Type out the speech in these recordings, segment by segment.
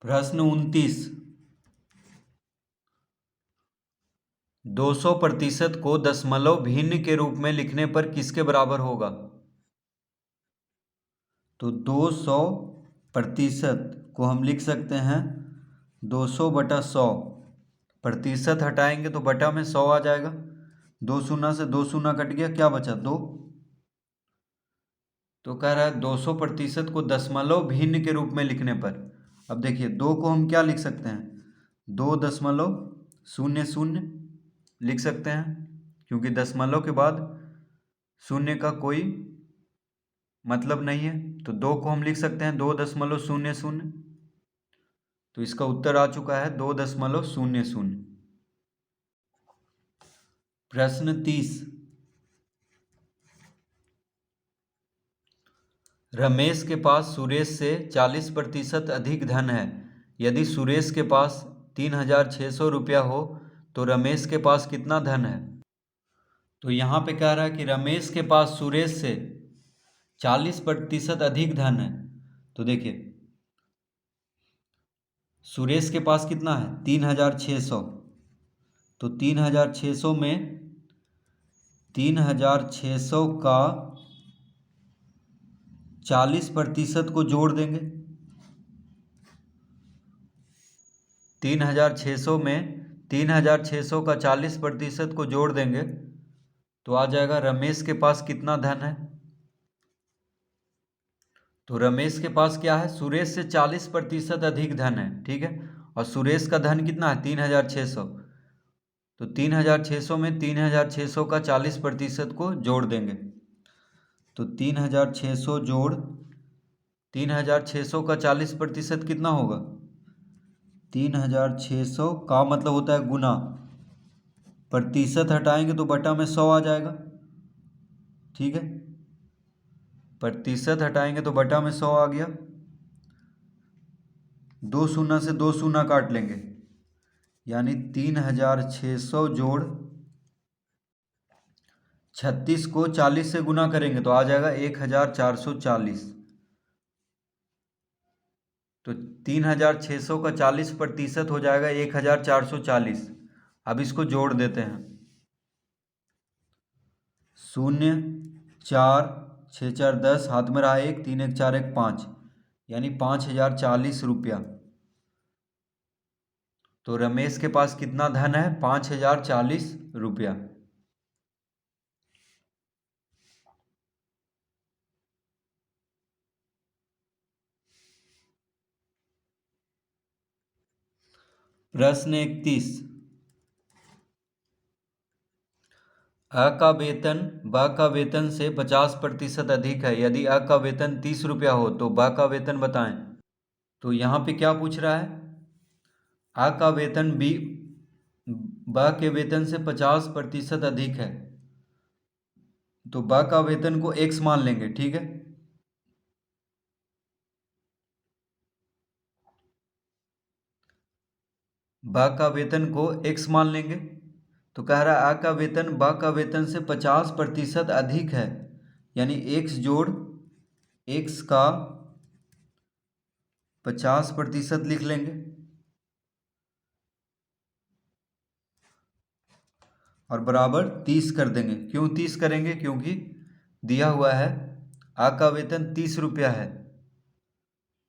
प्रश्न 29। 200% को दशमलव भिन्न के रूप में लिखने पर किसके बराबर होगा? तो 200% को हम लिख सकते हैं 200/100। प्रतिशत हटाएंगे तो बटा में 100 आ जाएगा। 2 शून्य से 2 शून्य कट गया, क्या बचा? 2। तो कह रहा है 200% को दशमलव भिन्न के रूप में लिखने पर। अब देखिए 2 को हम क्या लिख सकते हैं? 2.00 लिख सकते हैं, क्योंकि दशमलव के बाद शून्य का कोई मतलब नहीं है। तो 2 को हम लिख सकते हैं 2.00। तो इसका उत्तर आ चुका है 2.00। प्रश्न 30। रमेश के पास सुरेश से 40% अधिक धन है। यदि सुरेश के पास 3600 रुपया हो तो रमेश के पास कितना धन है? तो यहाँ पे कह रहा है कि रमेश के पास सुरेश से 40% अधिक धन है। तो देखिए सुरेश के पास कितना है? 3600। तो 3600 में 3600 का 40% को जोड़ देंगे। 3600 में 3600 का 40% को जोड़ देंगे तो आ जाएगा रमेश के पास कितना धन है। तो रमेश के पास क्या है? सुरेश से 40% अधिक धन है, ठीक है। और सुरेश का धन कितना है? 3600। तो 3600 में 3600 का 40% को जोड़ देंगे। तो 3600 जोड़ 3600 का 40% कितना होगा? 3600 का मतलब होता है गुना। प्रतिशत हटाएंगे तो बटा में 100 आ जाएगा, ठीक है। प्रतिशत हटाएंगे तो बटा में 100 आ गया। 2 शून्य से 2 शून्य काट लेंगे, यानी 3600 जोड़ 36 को 40 से गुना करेंगे तो आ जाएगा 1440। तो 3600 का 40% हो जाएगा 1440। अब इसको जोड़ देते हैं। 0 4 6 4 10, हाथ में रहा 1, 3 1 4 1 5, यानी 5040 रुपया। तो रमेश के पास कितना धन है? 5040 रुपया। प्रश्न 31। अ का वेतन ब का वेतन से 50% अधिक है। यदि अ का वेतन 30 रुपया हो तो ब का वेतन बताएं। तो यहाँ पे क्या पूछ रहा है? अ का वेतन ब के वेतन से 50% अधिक है, तो ब का वेतन को x मान लेंगे, ठीक है। ब का वेतन को x मान लेंगे। तो कह रहा है अ का वेतन ब का वेतन से 50% अधिक है, यानी x जोड़ x का 50% लिख लेंगे और बराबर 30 कर देंगे। क्यों 30 करेंगे? क्योंकि दिया हुआ है आ का वेतन 30 रुपया है,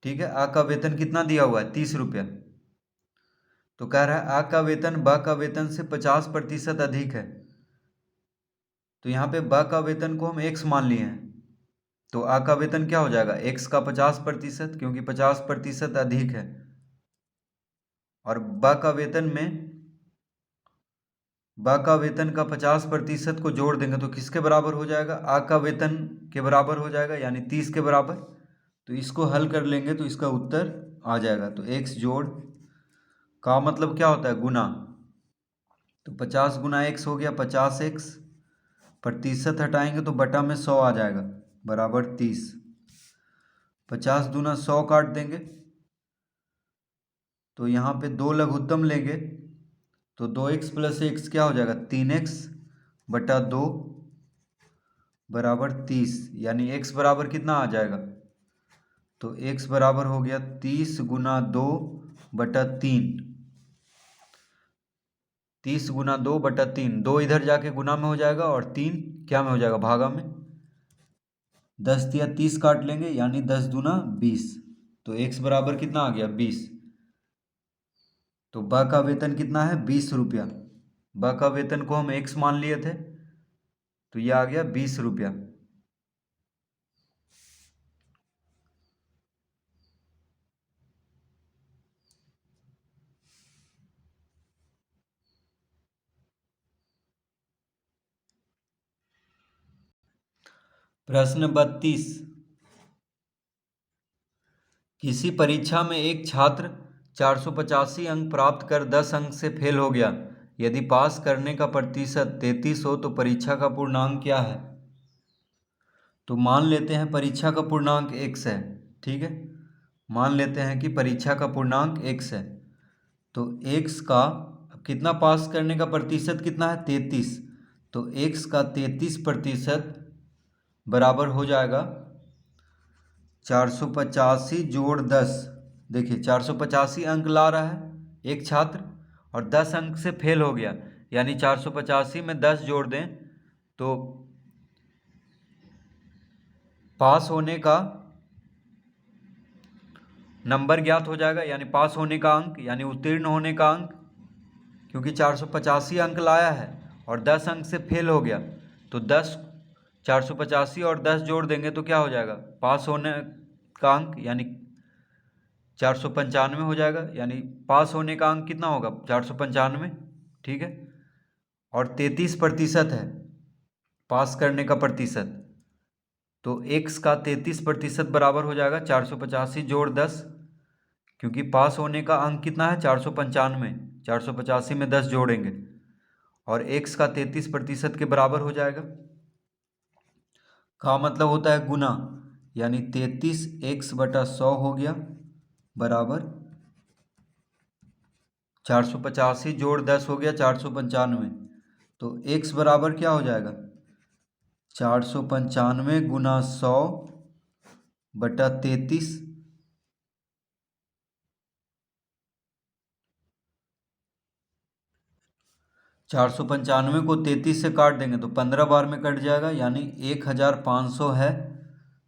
ठीक है। आ का वेतन कितना दिया हुआ है? 30 रुपया। तो कह रहा है आ का वेतन ब का वेतन से 50% अधिक है। तो यहाँ पे ब का वेतन को हम x मान लिए हैं, तो आ का वेतन क्या हो जाएगा? x का 50%, क्योंकि 50% अधिक है। और ब का वेतन में ब का वेतन का 50% को जोड़ देंगे तो किसके बराबर हो जाएगा? आ का वेतन के बराबर हो जाएगा, यानी 30 के बराबर। तो इसको हल कर लेंगे तो इसका उत्तर आ जाएगा। तो x जोड़ का मतलब क्या होता है? गुना। तो 50 गुना x हो गया 50x। प्रतिशत हटाएंगे तो बटा में 100 आ जाएगा, बराबर 30। 50 दूना 100 काट देंगे तो यहाँ पे 2 लघुत्तम लेंगे तो 2x + x क्या हो जाएगा? 3x बटा 2 बराबर 30, यानी x बराबर कितना आ जाएगा? तो x बराबर हो गया 30 गुना 2 बटा 3, 30 गुना 2 बटा 3, 2 इधर जाके गुना में हो जाएगा और 3 क्या में हो जाएगा, भागा में। 10 दिया 30 काट लेंगे, यानी 10 दूना 20। तो x बराबर कितना आ गया, 20। तो ब का वेतन कितना है, 20 रुपया। ब का वेतन को हम x मान लिए थे, तो ये आ गया 20 रुपया। प्रश्न 32, किसी परीक्षा में एक छात्र 485 अंक प्राप्त कर 10 अंक से फेल हो गया। यदि पास करने का प्रतिशत 33 हो तो परीक्षा का पूर्णांक क्या है। तो मान लेते हैं परीक्षा का पूर्णांक x है, ठीक है। मान लेते हैं कि परीक्षा का पूर्णांक x है, तो x का कितना, पास करने का प्रतिशत कितना है, 33। तो x का 33% बराबर हो जाएगा 485 जोड़ 10। देखिए 485 अंक ला रहा है एक छात्र और 10 अंक से फेल हो गया, यानी 485 में 10 जोड़ दें तो पास होने का नंबर ज्ञात हो जाएगा, यानी पास होने का अंक, यानी उत्तीर्ण होने का अंक। क्योंकि 485 अंक लाया है और 10 अंक से फेल हो गया, तो 485 और 10 जोड़ देंगे तो क्या हो जाएगा, पास होने का अंक, यानी 495 हो जाएगा। यानी पास होने का अंक कितना होगा, 495, ठीक है। और 33% है पास करने का प्रतिशत, तो x का 33% बराबर हो जाएगा 485 जोड़ 10। क्योंकि पास होने का अंक कितना है, 495, 485 में 10 जोड़ेंगे और x का 33% के बराबर हो जाएगा। का मतलब होता है गुना, यानी 33x बटा 100 हो गया बराबर 485 जोड़ 10 हो गया 495। तो x बराबर क्या हो जाएगा, 495 गुना 100 बटा 33। 495 को 33 से काट देंगे तो 15 बार में कट जाएगा, यानी 1500 है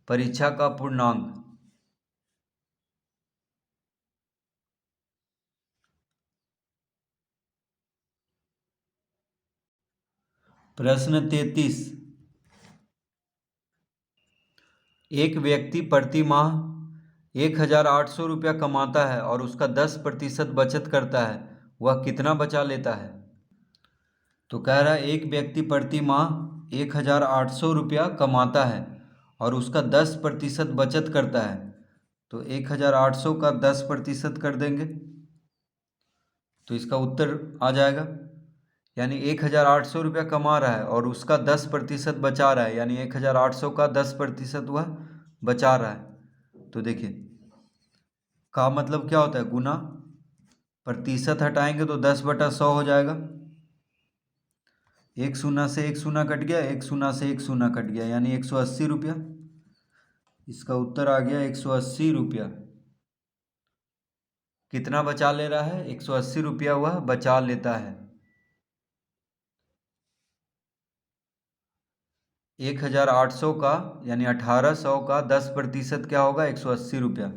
परीक्षा का पूर्णांक। प्रश्न 33, एक व्यक्ति प्रति माह 1800 रुपया कमाता है और उसका 10% बचत करता है, वह कितना बचा लेता है। तो कह रहा है एक व्यक्ति प्रति माह 1800 रुपया कमाता है और उसका 10% बचत करता है। तो 1800 का 10% कर देंगे तो इसका उत्तर आ जाएगा। यानी 1800 रुपया कमा रहा है और उसका 10% बचा रहा है, यानी 1800 का 10% वह बचा रहा है। तो देखिए का मतलब क्या होता है, गुना, प्रतिशत हटाएंगे तो 10/100 हो जाएगा। एक शून्य से एक शून्य कट गया, एक शून्य से एक शून्य कट गया, यानी 180 रुपया। इसका उत्तर आ गया 180 रुपया। कितना बचा ले रहा है, 180 रुपया वह बचा लेता है। 1800 का यानी 1800 का 10% क्या होगा, 180 रुपया।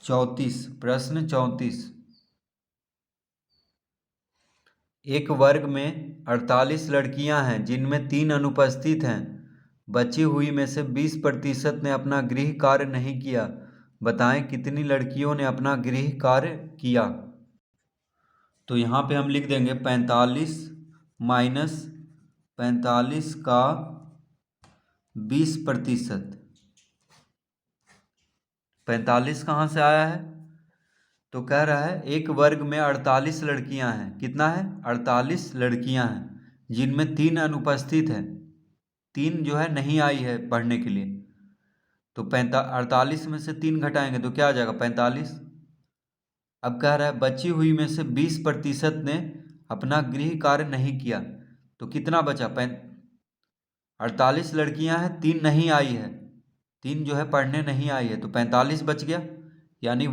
34, प्रश्न 34, एक वर्ग में 48 लड़कियां हैं जिनमें 3 अनुपस्थित हैं। बची हुई में से 20% ने अपना गृह कार्य नहीं किया। बताएं कितनी लड़कियों ने अपना गृह कार्य किया। तो यहाँ पे हम लिख देंगे 45 माइनस 45 का 20%। 45 कहाँ से आया है, तो कह रहा है एक वर्ग में 48 लड़कियां हैं। कितना है, 48 लड़कियां हैं जिनमें 3 अनुपस्थित हैं, 3 जो है नहीं आई है पढ़ने के लिए। तो 48 में से 3 घटाएंगे तो क्या आ जाएगा, 45। अब कह रहा है बची हुई में से 20% ने अपना गृह कार्य नहीं किया, तो कितना बचा, 48 लड़कियां हैं, 3 नहीं आई है, 3 जो है पढ़ने नहीं आई है, तो 45 बच गया। यानी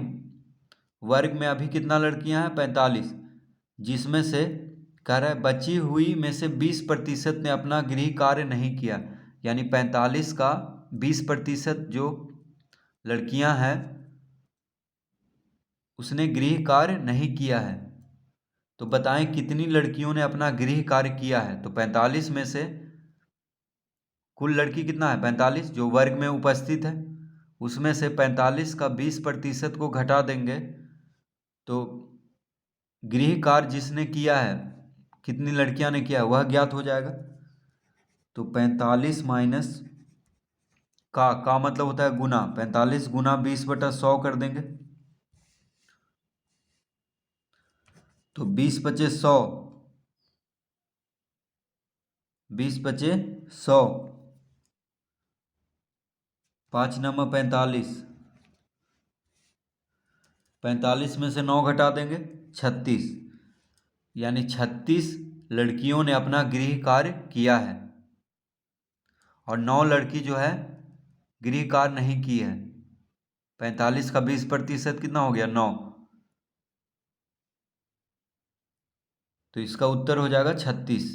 वर्ग में अभी कितना लड़कियां हैं, 45, जिसमें से कह रहा है बची हुई में से 20% ने अपना गृह कार्य नहीं किया, यानी 45 का 20% जो लड़कियां हैं उसने गृह कार्य नहीं किया है। तो बताएं कितनी लड़कियों ने अपना गृह कार्य किया है। तो 45 में से कुल लड़की कितना है, 45 जो वर्ग में उपस्थित है, उसमें से 45 का 20% को घटा देंगे तो गृह कार्य जिसने किया है, कितनी लड़कियां ने किया है, वह ज्ञात हो जाएगा। तो 45 माइनस का मतलब होता है गुना, 45 गुना 20/100 कर देंगे तो 20 पचे 100, 20 पचे 100, 5 नंबर 45, 45 में से 9 घटा देंगे 36, यानी 36 लड़कियों ने अपना गृह कार्य किया है और 9 लड़की जो है गृह कार्य नहीं की है। 45 का 20% कितना हो गया, 9। तो इसका उत्तर हो जाएगा 36।